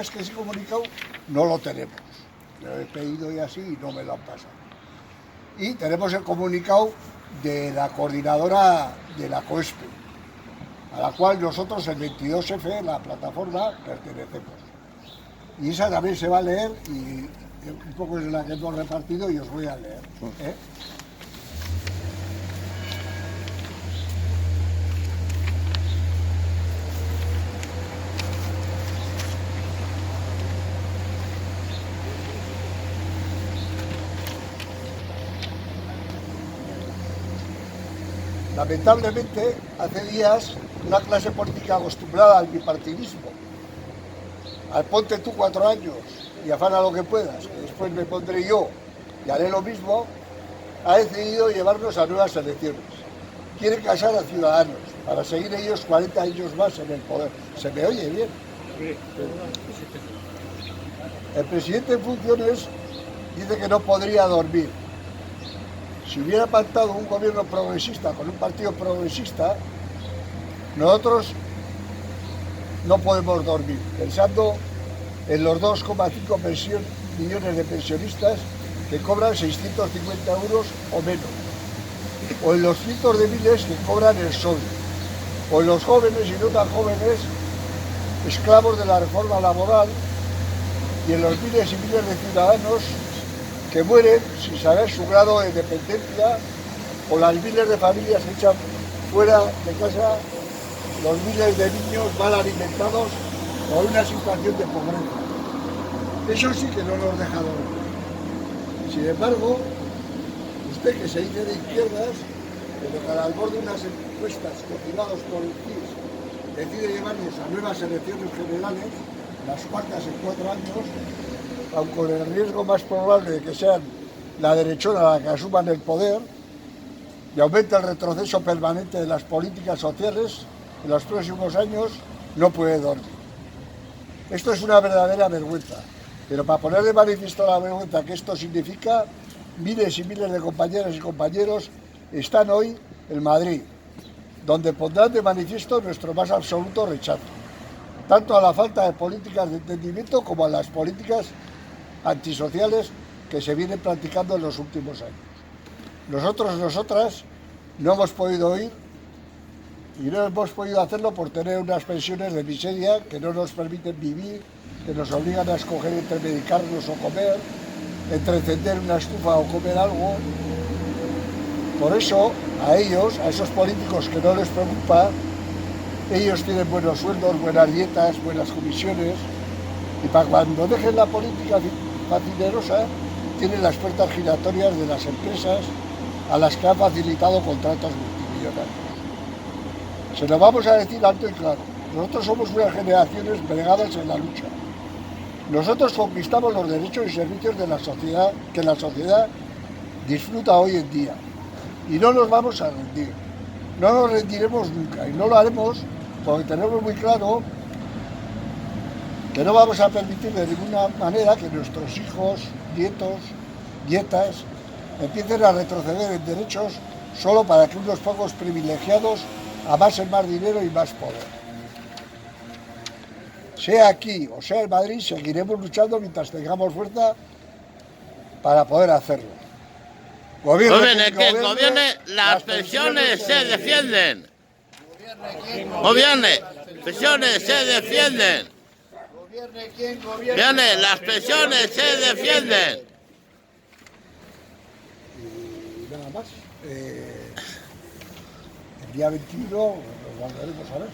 es que ese comunicado no lo tenemos. Lo he pedido y así y no me lo han pasado. Y tenemos el comunicado de la coordinadora de la COESPE, a la cual nosotros, el 22F, la plataforma, pertenecemos. Y esa también se va a leer y un poco es la que hemos repartido y os voy a leer. Lamentablemente, hace días, una clase política acostumbrada al bipartidismo, al ponte tú 4 años y afana lo que puedas, que después me pondré yo y haré lo mismo, ha decidido llevarnos a nuevas elecciones. Quieren casar a ciudadanos para seguir ellos 40 años más en el poder. ¿Se me oye bien? El presidente en funciones dice que no podría dormir. Si hubiera pactado un gobierno progresista con un partido progresista, nosotros no podemos dormir, pensando en los 2,5 millones de pensionistas que cobran 650 euros o menos, o en los cientos de miles que cobran el sol, o en los jóvenes y no tan jóvenes, esclavos de la reforma laboral, y en los miles y miles de ciudadanos que mueren sin saber su grado de dependencia, o las miles de familias que echan fuera de casa, los miles de niños mal alimentados o una situación de pobreza. Eso sí que no nos deja dormir. Sin embargo, usted que se dice de izquierdas, pero que al borde de unas encuestas coordinadas por el CIS decide llevarnos a nuevas elecciones generales, las cuartas en 4 años, aun con el riesgo más probable de que sean la derechona la que asuman el poder, y aumenta el retroceso permanente de las políticas sociales en los próximos años, no puede dormir. Esto es una verdadera vergüenza, pero para poner de manifiesto la vergüenza que esto significa, miles y miles de compañeras y compañeros están hoy en Madrid, donde pondrán de manifiesto nuestro más absoluto rechazo, tanto a la falta de políticas de entendimiento como a las políticas antisociales que se vienen practicando en los últimos años. Nosotros, nosotras, no hemos podido ir y no hemos podido hacerlo por tener unas pensiones de miseria que no nos permiten vivir, que nos obligan a escoger entre medicarnos o comer, entre encender una estufa o comer algo. Por eso, a ellos, a esos políticos que no les preocupa, ellos tienen buenos sueldos, buenas dietas, buenas comisiones, y para cuando dejen la política facinerosa, tienen las puertas giratorias de las empresas a las que han facilitado contratos multimillonarios. Se lo vamos a decir alto y claro, nosotros somos unas generaciones bregadas en la lucha. Nosotros conquistamos los derechos y servicios de la sociedad que la sociedad disfruta hoy en día. Y no nos vamos a rendir. No nos rendiremos nunca. Y no lo haremos porque tenemos muy claro que no vamos a permitir de ninguna manera que nuestros hijos, nietos, nietas empiecen a retroceder en derechos solo para que unos pocos privilegiados amasen más dinero y más poder. Sea aquí o sea en Madrid, seguiremos luchando mientras tengamos fuerza para poder hacerlo. Gobierne, las pensiones se defienden. Gobierne, pensiones se defienden. Gobierne, las pensiones se defienden. Y nada más. El día 21 nos volveremos a ver.